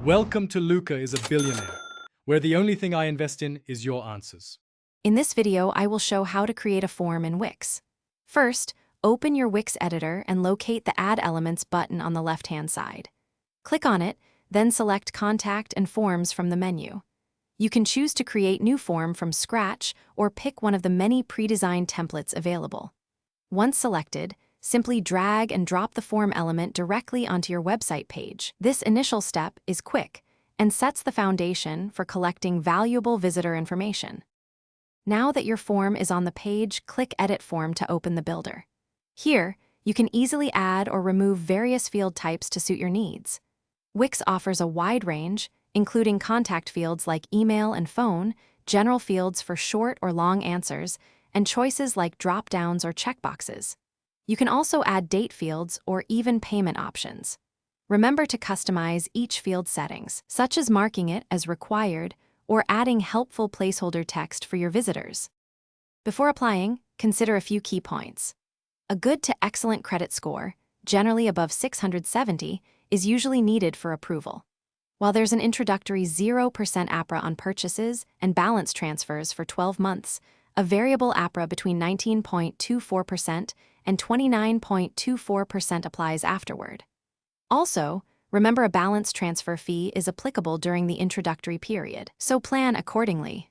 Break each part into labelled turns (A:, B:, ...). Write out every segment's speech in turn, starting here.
A: Welcome to Luca is a Billionaire, where the only thing I invest in is your answers.
B: In this video, I will show how to create a form in Wix. First, open your Wix editor and locate the Add Elements button on the left-hand side. Click on it, then select Contact and Forms from the menu. You can choose to create new form from scratch or pick one of the many pre-designed templates available. Once selected, simply drag and drop the form element directly onto your website page. This initial step is quick and sets the foundation for collecting valuable visitor information. Now that your form is on the page, click Edit Form to open the builder. Here, you can easily add or remove various field types to suit your needs. Wix offers a wide range, including contact fields like email and phone, general fields for short or long answers, and choices like drop-downs or checkboxes. You can also add date fields or even payment options. Remember to customize each field settings, such as marking it as required or adding helpful placeholder text for your visitors. Before applying, consider a few key points. A good to excellent credit score, generally above 670, is usually needed for approval. While there's an introductory 0% APRA on purchases and balance transfers for 12 months, a variable APRA between 19.24% and 29.24% applies afterward. Also, remember a balance transfer fee is applicable during the introductory period, so plan accordingly.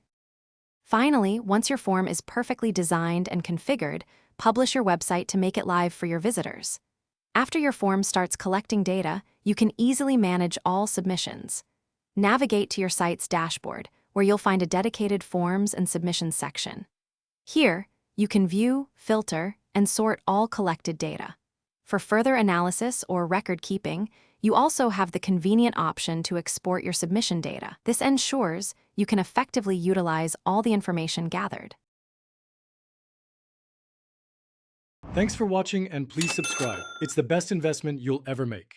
B: Finally, once your form is perfectly designed and configured, publish your website to make it live for your visitors. After your form starts collecting data, you can easily manage all submissions. Navigate to your site's dashboard, where you'll find a dedicated Forms and Submissions section. Here, you can view, filter, and sort all collected data. For further analysis or record keeping, you also have the convenient option to export your submission data. This ensures you can effectively utilize all the information gathered.
A: Thanks for watching and please subscribe. It's the best investment you'll ever make.